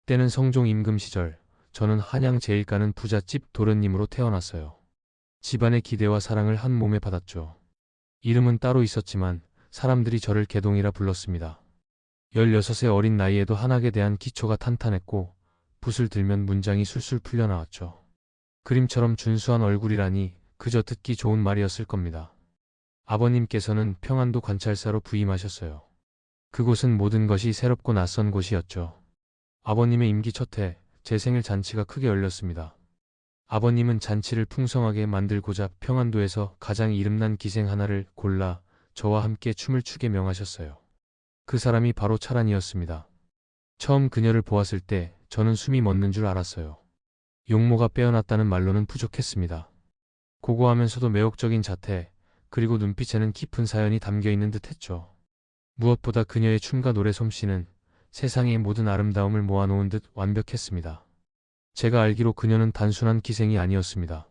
때는 성종 임금 시절, 저는 한양 제일 가는 부잣집 도련님으로 태어났어요. 집안의 기대와 사랑을 한 몸에 받았죠. 이름은 따로 있었지만 사람들이 저를 개동이라 불렀습니다. 16의 어린 나이에도 한학에 대한 기초가 탄탄했고 붓을 들면 문장이 술술 풀려나왔죠. 그림처럼 준수한 얼굴이라니 그저 듣기 좋은 말이었을 겁니다. 아버님께서는 평안도 관찰사로 부임하셨어요. 그곳은 모든 것이 새롭고 낯선 곳이었죠. 아버님의 임기 첫 해, 제 생일 잔치가 크게 열렸습니다. 아버님은 잔치를 풍성하게 만들고자 평안도에서 가장 이름난 기생 하나를 골라 저와 함께 춤을 추게 명하셨어요. 그 사람이 바로 차란이었습니다. 처음 그녀를 보았을 때 저는 숨이 멎는 줄 알았어요. 용모가 빼어났다는 말로는 부족했습니다. 고고하면서도 매혹적인 자태, 그리고 눈빛에는 깊은 사연이 담겨있는 듯했죠. 무엇보다 그녀의 춤과 노래 솜씨는 세상의 모든 아름다움을 모아놓은 듯 완벽했습니다. 제가 알기로 그녀는 단순한 기생이 아니었습니다.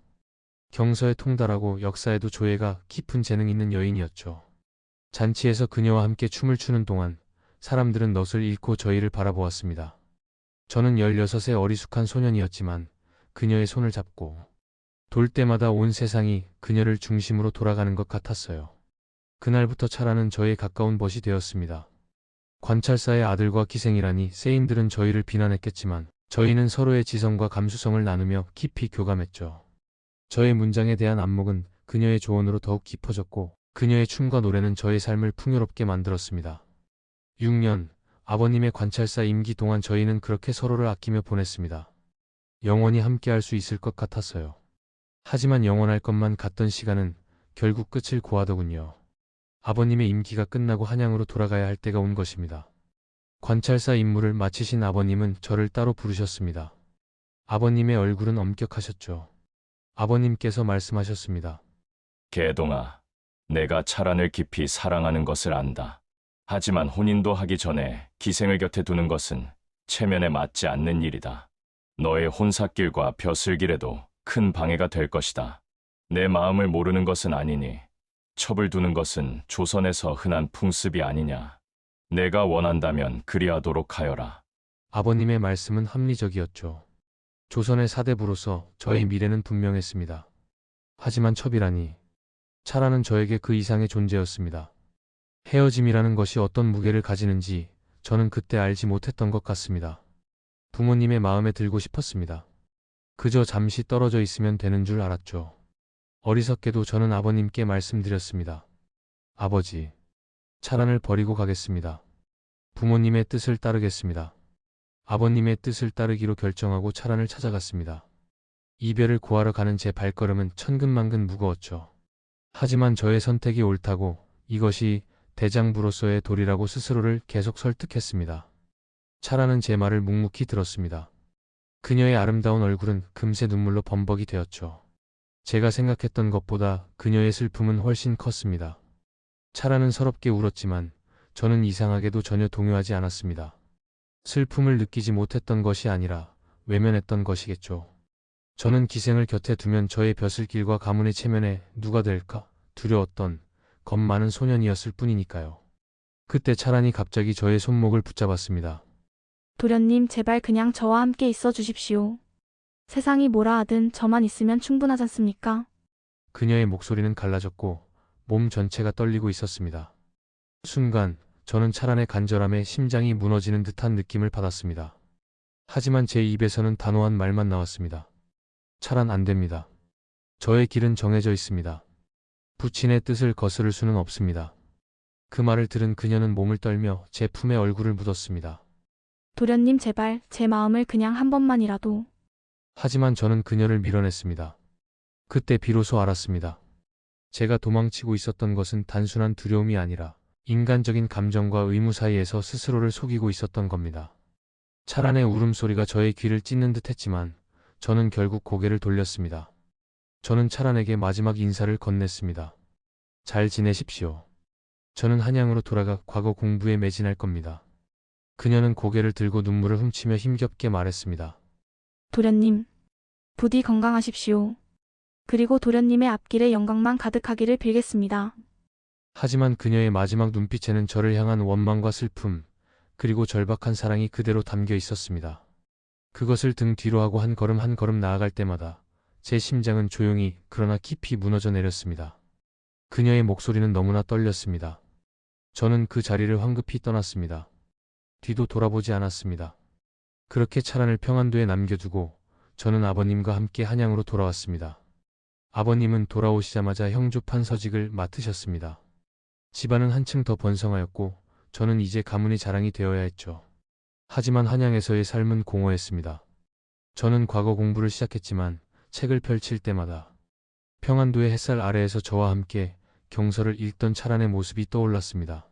경서에 통달하고 역사에도 조예가 깊은 재능 있는 여인이었죠. 잔치에서 그녀와 함께 춤을 추는 동안 사람들은 넋을 잃고 저희를 바라보았습니다. 저는 16의 어리숙한 소년이었지만 그녀의 손을 잡고 돌 때마다 온 세상이 그녀를 중심으로 돌아가는 것 같았어요. 그날부터 차라는 저의 가까운 벗이 되었습니다. 관찰사의 아들과 기생이라니 세인들은 저희를 비난했겠지만 저희는 서로의 지성과 감수성을 나누며 깊이 교감했죠. 저의 문장에 대한 안목은 그녀의 조언으로 더욱 깊어졌고 그녀의 춤과 노래는 저의 삶을 풍요롭게 만들었습니다. 6년, 아버님의 관찰사 임기 동안 저희는 그렇게 서로를 아끼며 보냈습니다. 영원히 함께할 수 있을 것 같았어요. 하지만 영원할 것만 같던 시간은 결국 끝을 고하더군요. 아버님의 임기가 끝나고 한양으로 돌아가야 할 때가 온 것입니다. 관찰사 임무를 마치신 아버님은 저를 따로 부르셨습니다. 아버님의 얼굴은 엄격하셨죠. 아버님께서 말씀하셨습니다. 개동아, 내가 차란을 깊이 사랑하는 것을 안다. 하지만 혼인도 하기 전에 기생을 곁에 두는 것은 체면에 맞지 않는 일이다. 너의 혼사길과 벼슬길에도 큰 방해가 될 것이다. 내 마음을 모르는 것은 아니니 첩을 두는 것은 조선에서 흔한 풍습이 아니냐. 내가 원한다면 그리하도록 하여라. 아버님의 말씀은 합리적이었죠. 조선의 사대부로서 저의 미래는 분명했습니다. 하지만 첩이라니, 차라는 저에게 그 이상의 존재였습니다. 헤어짐이라는 것이 어떤 무게를 가지는지 저는 그때 알지 못했던 것 같습니다. 부모님의 마음에 들고 싶었습니다. 그저 잠시 떨어져 있으면 되는 줄 알았죠. 어리석게도 저는 아버님께 말씀드렸습니다. 아버지, 차란을 버리고 가겠습니다. 부모님의 뜻을 따르겠습니다. 아버님의 뜻을 따르기로 결정하고 차란을 찾아갔습니다. 이별을 고하러 가는 제 발걸음은 천근만근 무거웠죠. 하지만 저의 선택이 옳다고, 이것이 대장부로서의 도리라고 스스로를 계속 설득했습니다. 차라는 제 말을 묵묵히 들었습니다. 그녀의 아름다운 얼굴은 금세 눈물로 범벅이 되었죠. 제가 생각했던 것보다 그녀의 슬픔은 훨씬 컸습니다. 차라는 서럽게 울었지만 저는 이상하게도 전혀 동요하지 않았습니다. 슬픔을 느끼지 못했던 것이 아니라 외면했던 것이겠죠. 저는 기생을 곁에 두면 저의 벼슬길과 가문의 체면에 누가 될까 두려웠던 겁 많은 소년이었을 뿐이니까요. 그때 차란이 갑자기 저의 손목을 붙잡았습니다. 도련님, 제발 그냥 저와 함께 있어 주십시오. 세상이 뭐라 하든 저만 있으면 충분하잖습니까? 그녀의 목소리는 갈라졌고 몸 전체가 떨리고 있었습니다. 순간 저는 차란의 간절함에 심장이 무너지는 듯한 느낌을 받았습니다. 하지만 제 입에서는 단호한 말만 나왔습니다. 차란, 안 됩니다. 저의 길은 정해져 있습니다. 부친의 뜻을 거스를 수는 없습니다. 그 말을 들은 그녀는 몸을 떨며 제 품에 얼굴을 묻었습니다. 도련님, 제발 제 마음을 그냥 한 번만이라도. 하지만 저는 그녀를 밀어냈습니다. 그때 비로소 알았습니다. 제가 도망치고 있었던 것은 단순한 두려움이 아니라 인간적인 감정과 의무 사이에서 스스로를 속이고 있었던 겁니다. 차란의 울음소리가 저의 귀를 찢는 듯 했지만 저는 결국 고개를 돌렸습니다. 저는 차란에게 마지막 인사를 건넸습니다. 잘 지내십시오. 저는 한양으로 돌아가 과거 공부에 매진할 겁니다. 그녀는 고개를 들고 눈물을 훔치며 힘겹게 말했습니다. 도련님, 부디 건강하십시오. 그리고 도련님의 앞길에 영광만 가득하기를 빌겠습니다. 하지만 그녀의 마지막 눈빛에는 저를 향한 원망과 슬픔, 그리고 절박한 사랑이 그대로 담겨 있었습니다. 그것을 등 뒤로 하고 한 걸음 한 걸음 나아갈 때마다 제 심장은 조용히 그러나 깊이 무너져 내렸습니다. 그녀의 목소리는 너무나 떨렸습니다. 저는 그 자리를 황급히 떠났습니다. 뒤도 돌아보지 않았습니다. 그렇게 차란을 평안도에 남겨두고 저는 아버님과 함께 한양으로 돌아왔습니다. 아버님은 돌아오시자마자 형조판 서직을 맡으셨습니다. 집안은 한층 더 번성하였고 저는 이제 가문의 자랑이 되어야 했죠. 하지만 한양에서의 삶은 공허했습니다. 저는 과거 공부를 시작했지만 책을 펼칠 때마다 평안도의 햇살 아래에서 저와 함께 경서를 읽던 차란의 모습이 떠올랐습니다.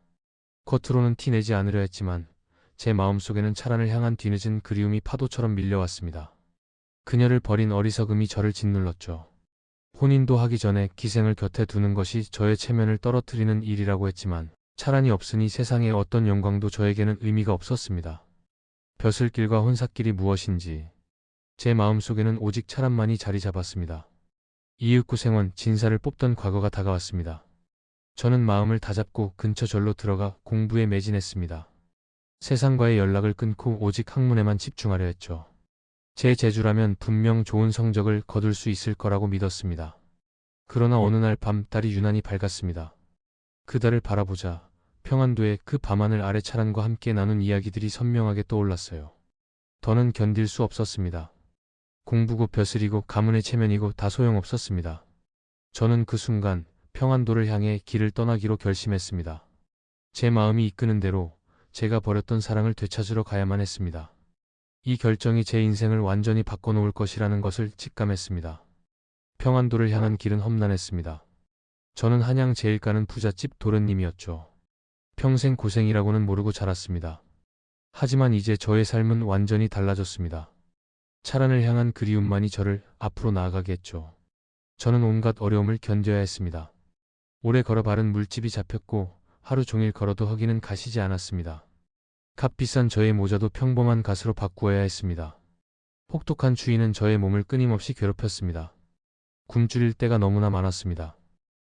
겉으로는 티내지 않으려 했지만 제 마음속에는 차란을 향한 뒤늦은 그리움이 파도처럼 밀려왔습니다. 그녀를 버린 어리석음이 저를 짓눌렀죠. 혼인도 하기 전에 기생을 곁에 두는 것이 저의 체면을 떨어뜨리는 일이라고 했지만 차란이 없으니 세상의 어떤 영광도 저에게는 의미가 없었습니다. 벼슬길과 혼삿길이 무엇인지 제 마음속에는 오직 차란만이 자리 잡았습니다. 이윽구 생원 진사를 뽑던 과거가 다가왔습니다. 저는 마음을 다잡고 근처 절로 들어가 공부에 매진했습니다. 세상과의 연락을 끊고 오직 학문에만 집중하려 했죠. 제 재주라면 분명 좋은 성적을 거둘 수 있을 거라고 믿었습니다. 그러나 어느 날 밤 달이 유난히 밝았습니다. 그 달을 바라보자 평안도의 그 밤하늘 아래 차란과 함께 나눈 이야기들이 선명하게 떠올랐어요. 더는 견딜 수 없었습니다. 공부고 벼슬이고 가문의 체면이고 다 소용없었습니다. 저는 그 순간 평안도를 향해 길을 떠나기로 결심했습니다. 제 마음이 이끄는 대로 제가 버렸던 사랑을 되찾으러 가야만 했습니다. 이 결정이 제 인생을 완전히 바꿔놓을 것이라는 것을 직감했습니다. 평안도를 향한 길은 험난했습니다. 저는 한양 제일 가는 부잣집 도련님이었죠. 평생 고생이라고는 모르고 자랐습니다. 하지만 이제 저의 삶은 완전히 달라졌습니다. 차란을 향한 그리움만이 저를 앞으로 나아가게 했죠. 저는 온갖 어려움을 견뎌야 했습니다. 오래 걸어 바른 물집이 잡혔고 하루 종일 걸어도 허기는 가시지 않았습니다. 값비싼 저의 모자도 평범한 갓으로 바꾸어야 했습니다. 혹독한 주인은 저의 몸을 끊임없이 괴롭혔습니다. 굶주릴 때가 너무나 많았습니다.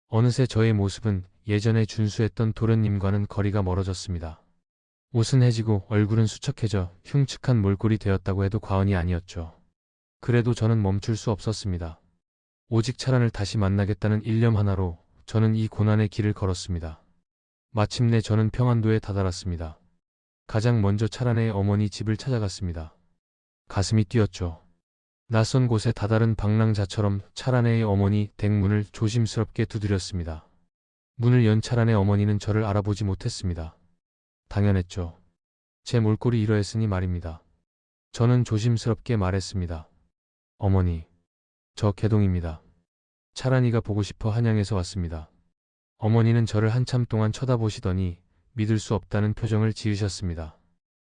어느새 저의 모습은 예전에 준수했던 도련님과는 거리가 멀어졌습니다. 옷은 해지고 얼굴은 수척해져 흉측한 몰골이 되었다고 해도 과언이 아니었죠. 그래도 저는 멈출 수 없었습니다. 오직 차란을 다시 만나겠다는 일념 하나로 저는 이 고난의 길을 걸었습니다. 마침내 저는 평안도에 다다랐습니다. 가장 먼저 차란의 어머니 집을 찾아갔습니다. 가슴이 뛰었죠. 낯선 곳에 다다른 방랑자처럼 차란의 어머니 댁문을 조심스럽게 두드렸습니다. 문을 연 차란의 어머니는 저를 알아보지 못했습니다. 당연했죠. 제 몰골이 이러했으니 말입니다. 저는 조심스럽게 말했습니다. 어머니, 저 개동입니다. 차란이가 보고 싶어 한양에서 왔습니다. 어머니는 저를 한참 동안 쳐다보시더니 믿을 수 없다는 표정을 지으셨습니다.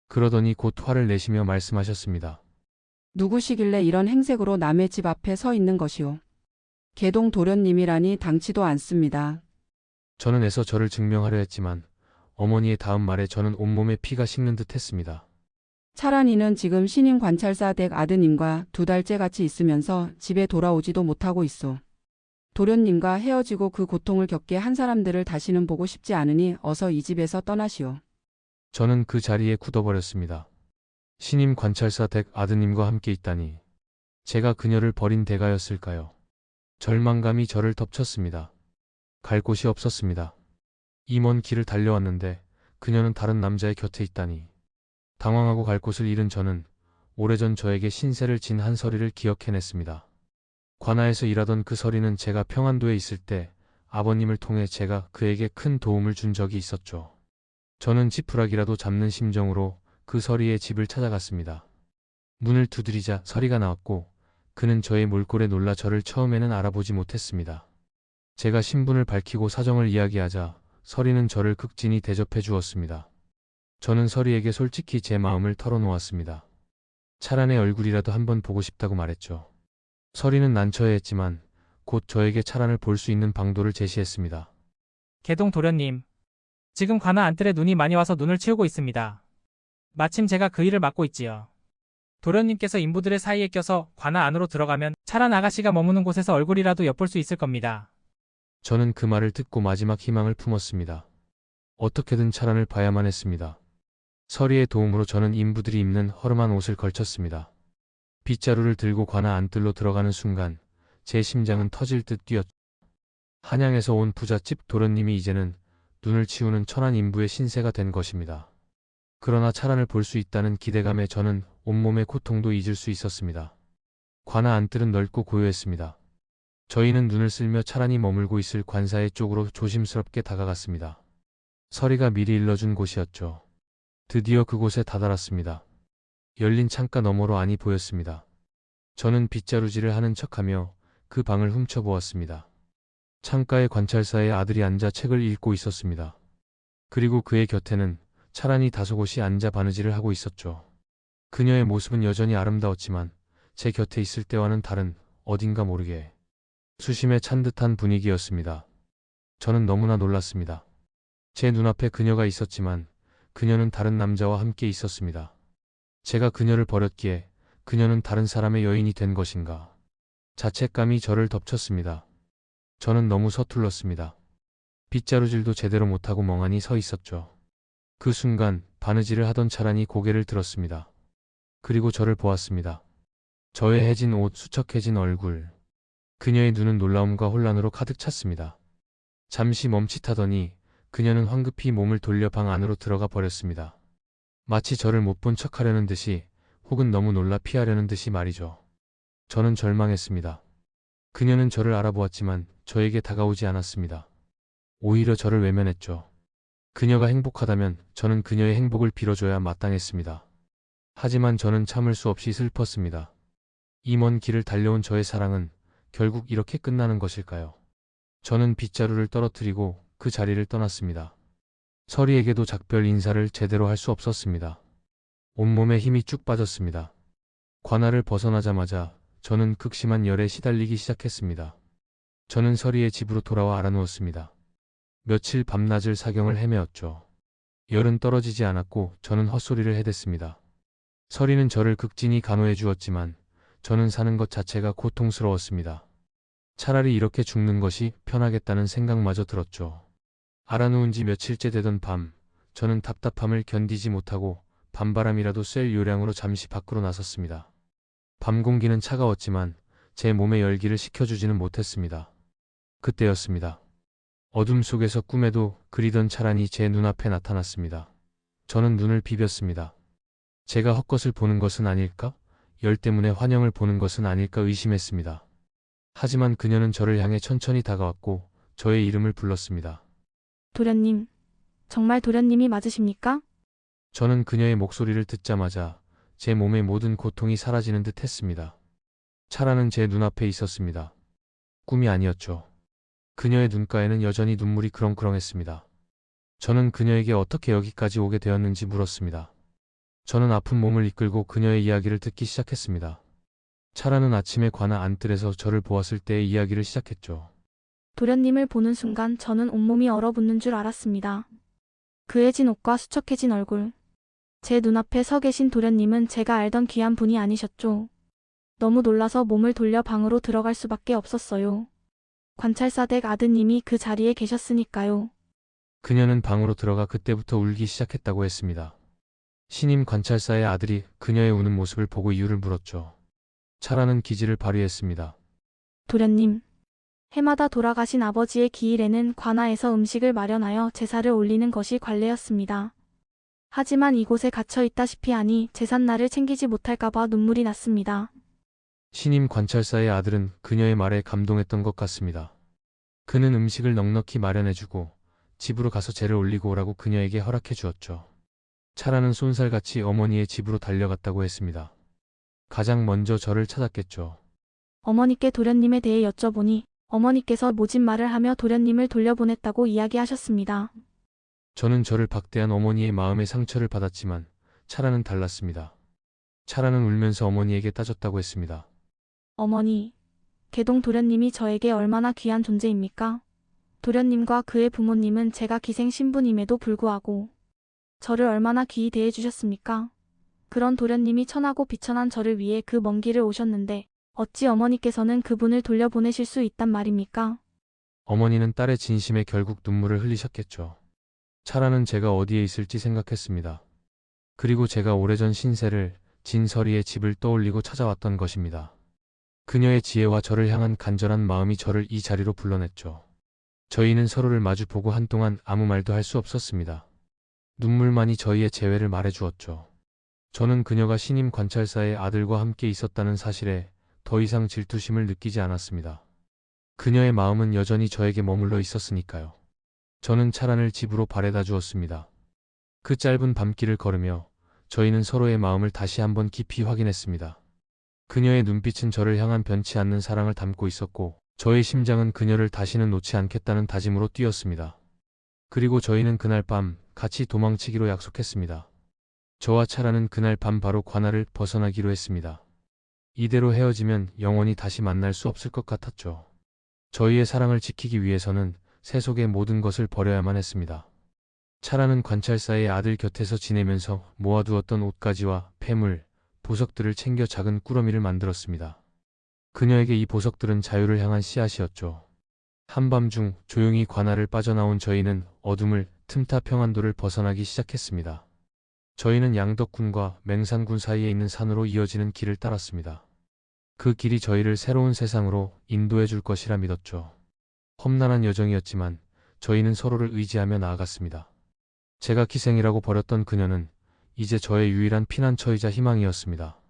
그러더니 곧 화를 내시며 말씀하셨습니다. 누구시길래 이런 행색으로 남의 집 앞에 서 있는 것이오. 개동 도련님이라니 당치도 않습니다. 저는 애써 저를 증명하려 했지만 어머니의 다음 말에 저는 온몸에 피가 식는 듯 했습니다. 차란이는 지금 신임 관찰사 댁 아드님과 2달째 같이 있으면서 집에 돌아오지도 못하고 있소. 도련님과 헤어지고 그 고통을 겪게 한 사람들을 다시는 보고 싶지 않으니 어서 이 집에서 떠나시오. 저는 그 자리에 굳어버렸습니다. 신임 관찰사 댁 아드님과 함께 있다니 제가 그녀를 버린 대가였을까요? 절망감이 저를 덮쳤습니다. 갈 곳이 없었습니다. 이 먼 길을 달려왔는데 그녀는 다른 남자의 곁에 있다니. 당황하고 갈 곳을 잃은 저는 오래전 저에게 신세를 진 한 서리를 기억해냈습니다. 관아에서 일하던 그 서리는 제가 평안도에 있을 때 아버님을 통해 제가 그에게 큰 도움을 준 적이 있었죠. 저는 지푸라기라도 잡는 심정으로 그 서리의 집을 찾아갔습니다. 문을 두드리자 서리가 나왔고 그는 저의 몰골에 놀라 저를 처음에는 알아보지 못했습니다. 제가 신분을 밝히고 사정을 이야기하자 서리는 저를 극진히 대접해 주었습니다. 저는 서리에게 솔직히 제 마음을 털어놓았습니다. 차란의 얼굴이라도 한번 보고 싶다고 말했죠. 서리는 난처해했지만 곧 저에게 차란을 볼 수 있는 방도를 제시했습니다. 개동 도련님, 지금 관아 안뜰에 눈이 많이 와서 눈을 치우고 있습니다. 마침 제가 그 일을 맡고 있지요. 도련님께서 인부들의 사이에 껴서 관아 안으로 들어가면 차란 아가씨가 머무는 곳에서 얼굴이라도 엿볼 수 있을 겁니다. 저는 그 말을 듣고 마지막 희망을 품었습니다. 어떻게든 차란을 봐야만 했습니다. 서리의 도움으로 저는 인부들이 입는 허름한 옷을 걸쳤습니다. 빗자루를 들고 관아 안뜰로 들어가는 순간 제 심장은 터질 듯 뛰었죠. 한양에서 온 부잣집 도련님이 이제는 눈을 치우는 천한 인부의 신세가 된 것입니다. 그러나 차란을 볼 수 있다는 기대감에 저는 온몸의 고통도 잊을 수 있었습니다. 관아 안뜰은 넓고 고요했습니다. 저희는 눈을 쓸며 차란이 머물고 있을 관사의 쪽으로 조심스럽게 다가갔습니다. 서리가 미리 일러준 곳이었죠. 드디어 그곳에 다다랐습니다. 열린 창가 너머로 안이 보였습니다. 저는 빗자루질을 하는 척하며 그 방을 훔쳐보았습니다. 창가에 관찰사의 아들이 앉아 책을 읽고 있었습니다. 그리고 그의 곁에는 차란이 다소곳이 앉아 바느질을 하고 있었죠. 그녀의 모습은 여전히 아름다웠지만 제 곁에 있을 때와는 다른 어딘가 모르게 수심에 찬 듯한 분위기였습니다. 저는 너무나 놀랐습니다. 제 눈앞에 그녀가 있었지만 그녀는 다른 남자와 함께 있었습니다. 제가 그녀를 버렸기에 그녀는 다른 사람의 여인이 된 것인가. 자책감이 저를 덮쳤습니다. 저는 너무 서툴렀습니다. 빗자루질도 제대로 못하고 멍하니 서 있었죠. 그 순간 바느질을 하던 차란이 고개를 들었습니다. 그리고 저를 보았습니다. 저의 해진 옷, 수척해진 얼굴. 그녀의 눈은 놀라움과 혼란으로 가득 찼습니다. 잠시 멈칫하더니 그녀는 황급히 몸을 돌려 방 안으로 들어가 버렸습니다. 마치 저를 못 본 척하려는 듯이 혹은 너무 놀라 피하려는 듯이 말이죠. 저는 절망했습니다. 그녀는 저를 알아보았지만 저에게 다가오지 않았습니다. 오히려 저를 외면했죠. 그녀가 행복하다면 저는 그녀의 행복을 빌어줘야 마땅했습니다. 하지만 저는 참을 수 없이 슬펐습니다. 이 먼 길을 달려온 저의 사랑은 결국 이렇게 끝나는 것일까요? 저는 빗자루를 떨어뜨리고 그 자리를 떠났습니다. 서리에게도 작별 인사를 제대로 할 수 없었습니다. 온몸에 힘이 쭉 빠졌습니다. 관아를 벗어나자마자 저는 극심한 열에 시달리기 시작했습니다. 저는 서리의 집으로 돌아와 알아누웠습니다. 며칠 밤낮을 사경을 헤매었죠. 열은 떨어지지 않았고 저는 헛소리를 해댔습니다. 서리는 저를 극진히 간호해 주었지만 저는 사는 것 자체가 고통스러웠습니다. 차라리 이렇게 죽는 것이 편하겠다는 생각마저 들었죠. 알아누운 지 며칠째 되던 밤, 저는 답답함을 견디지 못하고 밤바람이라도 쐴 요량으로 잠시 밖으로 나섰습니다. 밤 공기는 차가웠지만 제 몸의 열기를 식혀주지는 못했습니다. 그때였습니다. 어둠 속에서 꿈에도 그리던 차란이 제 눈앞에 나타났습니다. 저는 눈을 비볐습니다. 제가 헛것을 보는 것은 아닐까? 열 때문에 환영을 보는 것은 아닐까 의심했습니다. 하지만 그녀는 저를 향해 천천히 다가왔고 저의 이름을 불렀습니다. 도련님, 정말 도련님이 맞으십니까? 저는 그녀의 목소리를 듣자마자 제 몸의 모든 고통이 사라지는 듯 했습니다. 차라는 제 눈앞에 있었습니다. 꿈이 아니었죠. 그녀의 눈가에는 여전히 눈물이 그렁그렁했습니다. 저는 그녀에게 어떻게 여기까지 오게 되었는지 물었습니다. 저는 아픈 몸을 이끌고 그녀의 이야기를 듣기 시작했습니다. 차라는 아침에 관아 안뜰에서 저를 보았을 때의 이야기를 시작했죠. 도련님을 보는 순간 저는 온몸이 얼어붙는 줄 알았습니다. 그해진 옷과 수척해진 얼굴. 제 눈앞에 서 계신 도련님은 제가 알던 귀한 분이 아니셨죠. 너무 놀라서 몸을 돌려 방으로 들어갈 수밖에 없었어요. 관찰사댁 아드님이 그 자리에 계셨으니까요. 그녀는 방으로 들어가 그때부터 울기 시작했다고 했습니다. 신임 관찰사의 아들이 그녀의 우는 모습을 보고 이유를 물었죠. 차라는 기지를 발휘했습니다. 도련님, 해마다 돌아가신 아버지의 기일에는 관아에서 음식을 마련하여 제사를 올리는 것이 관례였습니다. 하지만 이곳에 갇혀 있다시피 하니 제삿날을 챙기지 못할까봐 눈물이 났습니다. 신임 관찰사의 아들은 그녀의 말에 감동했던 것 같습니다. 그는 음식을 넉넉히 마련해주고 집으로 가서 제를 올리고 오라고 그녀에게 허락해 주었죠. 차라는 쏜살같이 어머니의 집으로 달려갔다고 했습니다. 가장 먼저 저를 찾았겠죠. 어머니께 도련님에 대해 여쭤보니 어머니께서 모진 말을 하며 도련님을 돌려보냈다고 이야기하셨습니다. 저는 저를 박대한 어머니의 마음에 상처를 받았지만 차라는 달랐습니다. 차라는 울면서 어머니에게 따졌다고 했습니다. 어머니, 개동 도련님이 저에게 얼마나 귀한 존재입니까? 도련님과 그의 부모님은 제가 기생 신부임에도 불구하고 저를 얼마나 귀히 대해주셨습니까? 그런 도련님이 천하고 비천한 저를 위해 그 먼 길을 오셨는데 어찌 어머니께서는 그분을 돌려보내실 수 있단 말입니까? 어머니는 딸의 진심에 결국 눈물을 흘리셨겠죠. 차라는 제가 어디에 있을지 생각했습니다. 그리고 제가 오래전 신세를 진설이의 집을 떠올리고 찾아왔던 것입니다. 그녀의 지혜와 저를 향한 간절한 마음이 저를 이 자리로 불러냈죠. 저희는 서로를 마주보고 한동안 아무 말도 할 수 없었습니다. 눈물만이 저희의 재회를 말해주었죠. 저는 그녀가 신임 관찰사의 아들과 함께 있었다는 사실에 더 이상 질투심을 느끼지 않았습니다. 그녀의 마음은 여전히 저에게 머물러 있었으니까요. 저는 차란을 집으로 바래다 주었습니다. 그 짧은 밤길을 걸으며 저희는 서로의 마음을 다시 한번 깊이 확인했습니다. 그녀의 눈빛은 저를 향한 변치 않는 사랑을 담고 있었고 저의 심장은 그녀를 다시는 놓지 않겠다는 다짐으로 뛰었습니다. 그리고 저희는 그날 밤 같이 도망치기로 약속했습니다. 저와 차라는 그날 밤 바로 관할을 벗어나기로 했습니다. 이대로 헤어지면 영원히 다시 만날 수 없을 것 같았죠. 저희의 사랑을 지키기 위해서는 세속의 모든 것을 버려야만 했습니다. 차라는 관찰사의 아들 곁에서 지내면서 모아두었던 옷가지와 폐물, 보석들을 챙겨 작은 꾸러미를 만들었습니다. 그녀에게 이 보석들은 자유를 향한 씨앗이었죠. 한밤중 조용히 관할을 빠져나온 저희는 어둠을 틈타 평안도를 벗어나기 시작했습니다. 저희는 양덕군과 맹산군 사이에 있는 산으로 이어지는 길을 따랐습니다. 그 길이 저희를 새로운 세상으로 인도해 줄 것이라 믿었죠. 험난한 여정이었지만 저희는 서로를 의지하며 나아갔습니다. 제가 기생이라고 버렸던 그녀는 이제 저의 유일한 피난처이자 희망이었습니다.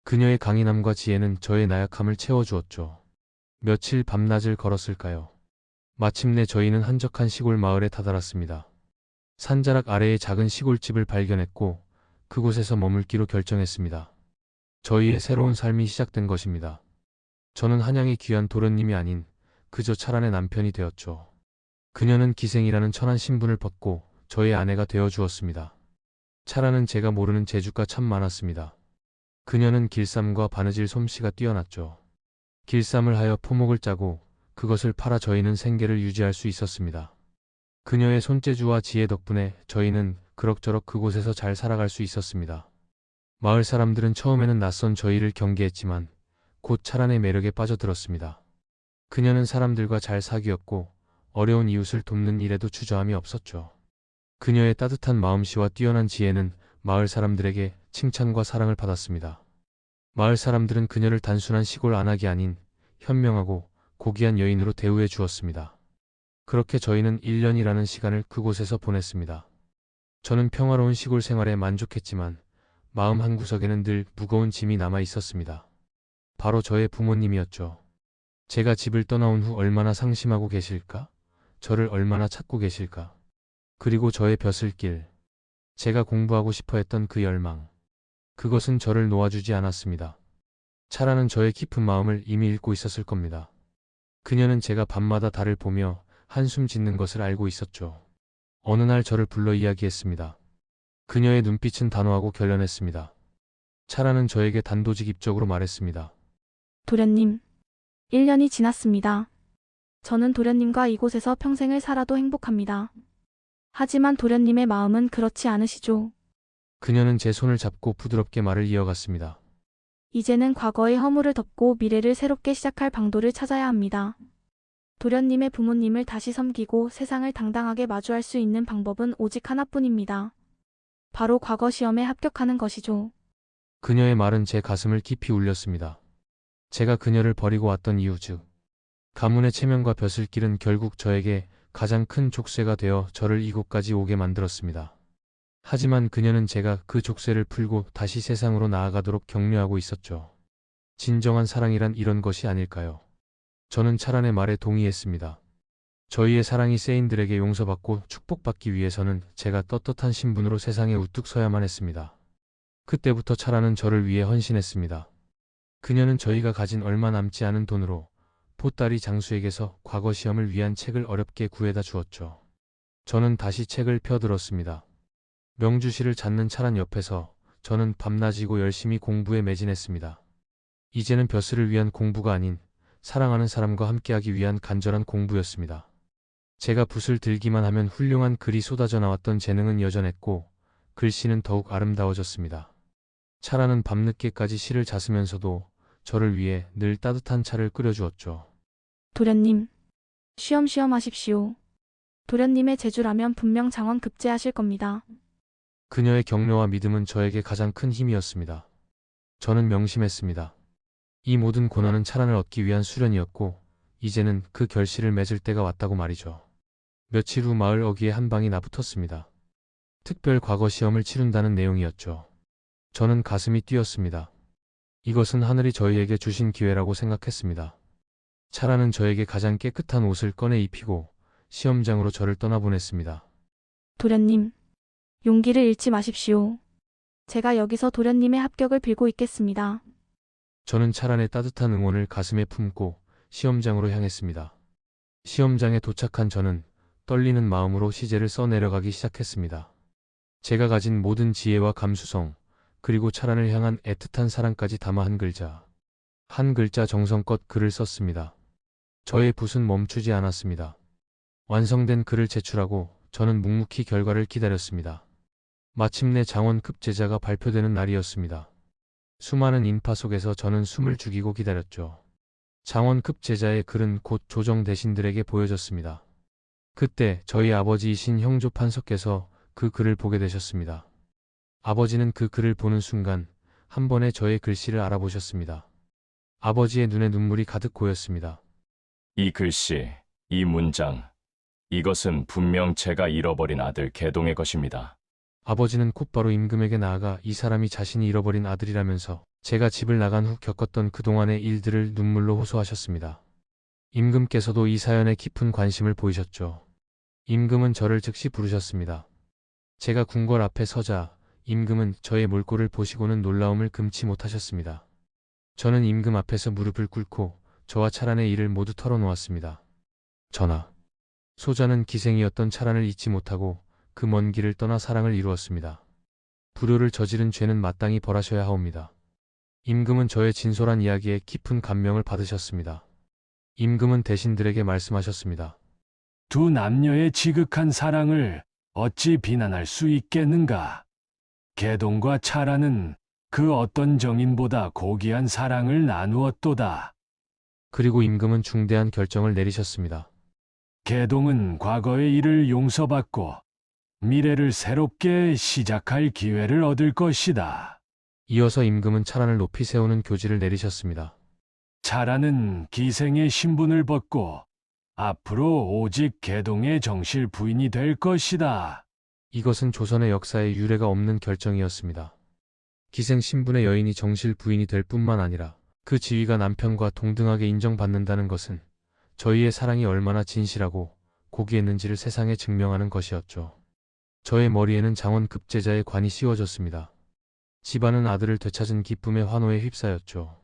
그녀의 강인함과 지혜는 저의 나약함을 채워주었죠. 며칠 밤낮을 걸었을까요? 마침내 저희는 한적한 시골 마을에 다다랐습니다. 산자락 아래의 작은 시골집을 발견했고 그곳에서 머물기로 결정했습니다. 저희의 새로운 삶이 시작된 것입니다. 저는 한양의 귀한 도련님이 아닌 그저 차란의 남편이 되었죠. 그녀는 기생이라는 천한 신분을 벗고 저의 아내가 되어 주었습니다. 차란은 제가 모르는 재주가 참 많았습니다. 그녀는 길쌈과 바느질 솜씨가 뛰어났죠. 길쌈을 하여 포목을 짜고 그것을 팔아 저희는 생계를 유지할 수 있었습니다. 그녀의 손재주와 지혜 덕분에 저희는 그럭저럭 그곳에서 잘 살아갈 수 있었습니다. 마을 사람들은 처음에는 낯선 저희를 경계했지만 곧 차란의 매력에 빠져들었습니다. 그녀는 사람들과 잘 사귀었고 어려운 이웃을 돕는 일에도 주저함이 없었죠. 그녀의 따뜻한 마음씨와 뛰어난 지혜는 마을 사람들에게 칭찬과 사랑을 받았습니다. 마을 사람들은 그녀를 단순한 시골 안악이 아닌 현명하고 고귀한 여인으로 대우해 주었습니다. 그렇게 저희는 1년이라는 시간을 그곳에서 보냈습니다. 저는 평화로운 시골 생활에 만족했지만 마음 한구석에는 늘 무거운 짐이 남아 있었습니다. 바로 저의 부모님이었죠. 제가 집을 떠나온 후 얼마나 상심하고 계실까? 저를 얼마나 찾고 계실까? 그리고 저의 벼슬길, 제가 공부하고 싶어 했던 그 열망, 그것은 저를 놓아주지 않았습니다. 차라는 저의 깊은 마음을 이미 읽고 있었을 겁니다. 그녀는 제가 밤마다 달을 보며 한숨 짓는 것을 알고 있었죠. 어느 날 저를 불러 이야기했습니다. 그녀의 눈빛은 단호하고 결연했습니다. 차라는 저에게 단도직입적으로 말했습니다. 도련님, 1년이 지났습니다. 저는 도련님과 이곳에서 평생을 살아도 행복합니다. 하지만 도련님의 마음은 그렇지 않으시죠. 그녀는 제 손을 잡고 부드럽게 말을 이어갔습니다. 이제는 과거의 허물을 덮고 미래를 새롭게 시작할 방도를 찾아야 합니다. 도련님의 부모님을 다시 섬기고 세상을 당당하게 마주할 수 있는 방법은 오직 하나뿐입니다. 바로 과거 시험에 합격하는 것이죠. 그녀의 말은 제 가슴을 깊이 울렸습니다. 제가 그녀를 버리고 왔던 이유 즉 가문의 체면과 벼슬길은 결국 저에게 가장 큰 족쇄가 되어 저를 이곳까지 오게 만들었습니다. 하지만 그녀는 제가 그 족쇄를 풀고 다시 세상으로 나아가도록 격려하고 있었죠. 진정한 사랑이란 이런 것이 아닐까요? 저는 차란의 말에 동의했습니다. 저희의 사랑이 세인들에게 용서받고 축복받기 위해서는 제가 떳떳한 신분으로 세상에 우뚝 서야만 했습니다. 그때부터 차란은 저를 위해 헌신했습니다. 그녀는 저희가 가진 얼마 남지 않은 돈으로 보따리 장수에게서 과거 시험을 위한 책을 어렵게 구해다 주었죠. 저는 다시 책을 펴들었습니다. 명주시를 찾는 차란 옆에서 저는 밤낮이고 열심히 공부에 매진했습니다. 이제는 벼슬을 위한 공부가 아닌 사랑하는 사람과 함께하기 위한 간절한 공부였습니다. 제가 붓을 들기만 하면 훌륭한 글이 쏟아져 나왔던 재능은 여전했고 글씨는 더욱 아름다워졌습니다. 차라는 밤늦게까지 시를 잤으면서도 저를 위해 늘 따뜻한 차를 끓여주었죠. 도련님, 쉬엄쉬엄 하십시오. 도련님의 재주라면 분명 장원 급제하실 겁니다. 그녀의 격려와 믿음은 저에게 가장 큰 힘이었습니다. 저는 명심했습니다. 이 모든 고난은 차란을 얻기 위한 수련이었고 이제는 그 결실을 맺을 때가 왔다고 말이죠. 며칠 후 마을 어귀에 한 방이 나붙었습니다. 특별 과거 시험을 치른다는 내용이었죠. 저는 가슴이 뛰었습니다. 이것은 하늘이 저희에게 주신 기회라고 생각했습니다. 차라는 저에게 가장 깨끗한 옷을 꺼내 입히고 시험장으로 저를 떠나보냈습니다. 도련님, 용기를 잃지 마십시오. 제가 여기서 도련님의 합격을 빌고 있겠습니다. 저는 차란의 따뜻한 응원을 가슴에 품고 시험장으로 향했습니다. 시험장에 도착한 저는 떨리는 마음으로 시제를 써내려가기 시작했습니다. 제가 가진 모든 지혜와 감수성, 그리고 차란을 향한 애틋한 사랑까지 담아 한 글자 정성껏 글을 썼습니다. 저의 붓은 멈추지 않았습니다. 완성된 글을 제출하고 저는 묵묵히 결과를 기다렸습니다. 마침내 장원급 제자가 발표되는 날이었습니다. 수많은 인파 속에서 저는 숨을 죽이고 기다렸죠. 장원급 제자의 글은 곧 조정 대신들에게 보여졌습니다. 그때 저희 아버지이신 형조 판서께서 그 글을 보게 되셨습니다. 아버지는 그 글을 보는 순간 한 번에 저의 글씨를 알아보셨습니다. 아버지의 눈에 눈물이 가득 고였습니다. 이 글씨, 이 문장, 이것은 분명 제가 잃어버린 아들 개동의 것입니다. 아버지는 곧바로 임금에게 나아가 이 사람이 자신이 잃어버린 아들이라면서 제가 집을 나간 후 겪었던 그동안의 일들을 눈물로 호소하셨습니다. 임금께서도 이 사연에 깊은 관심을 보이셨죠. 임금은 저를 즉시 부르셨습니다. 제가 궁궐 앞에 서자 임금은 저의 몰골을 보시고는 놀라움을 금치 못하셨습니다. 저는 임금 앞에서 무릎을 꿇고 저와 차란의 일을 모두 털어놓았습니다. 전하, 소자는 기생이었던 차란을 잊지 못하고 그 먼 길을 떠나 사랑을 이루었습니다. 불효를 저지른 죄는 마땅히 벌하셔야 하옵니다. 임금은 저의 진솔한 이야기에 깊은 감명을 받으셨습니다. 임금은 대신들에게 말씀하셨습니다. 두 남녀의 지극한 사랑을 어찌 비난할 수 있겠는가? 개동과 차라는 그 어떤 정인보다 고귀한 사랑을 나누었도다. 그리고 임금은 중대한 결정을 내리셨습니다. 개동은 과거의 일을 용서받고 미래를 새롭게 시작할 기회를 얻을 것이다. 이어서 임금은 차란을 높이 세우는 교지를 내리셨습니다. 차라는 기생의 신분을 벗고 앞으로 오직 개동의 정실 부인이 될 것이다. 이것은 조선의 역사에 유례가 없는 결정이었습니다. 기생 신분의 여인이 정실 부인이 될 뿐만 아니라 그 지위가 남편과 동등하게 인정받는다는 것은 저희의 사랑이 얼마나 진실하고 고귀했는지를 세상에 증명하는 것이었죠. 저의 머리에는 장원급 제자의 관이 씌워졌습니다. 집안은 아들을 되찾은 기쁨의 환호에 휩싸였죠.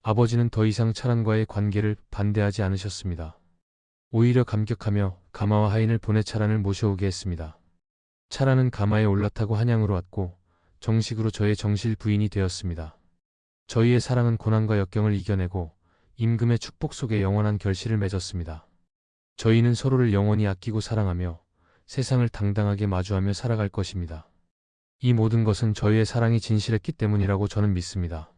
아버지는 더 이상 차란과의 관계를 반대하지 않으셨습니다. 오히려 감격하며 가마와 하인을 보내 차란을 모셔오게 했습니다. 차란은 가마에 올라타고 한양으로 왔고 정식으로 저의 정실 부인이 되었습니다. 저희의 사랑은 고난과 역경을 이겨내고 임금의 축복 속에 영원한 결실을 맺었습니다. 저희는 서로를 영원히 아끼고 사랑하며 세상을 당당하게 마주하며 살아갈 것입니다. 이 모든 것은 저희의 사랑이 진실했기 때문이라고 저는 믿습니다.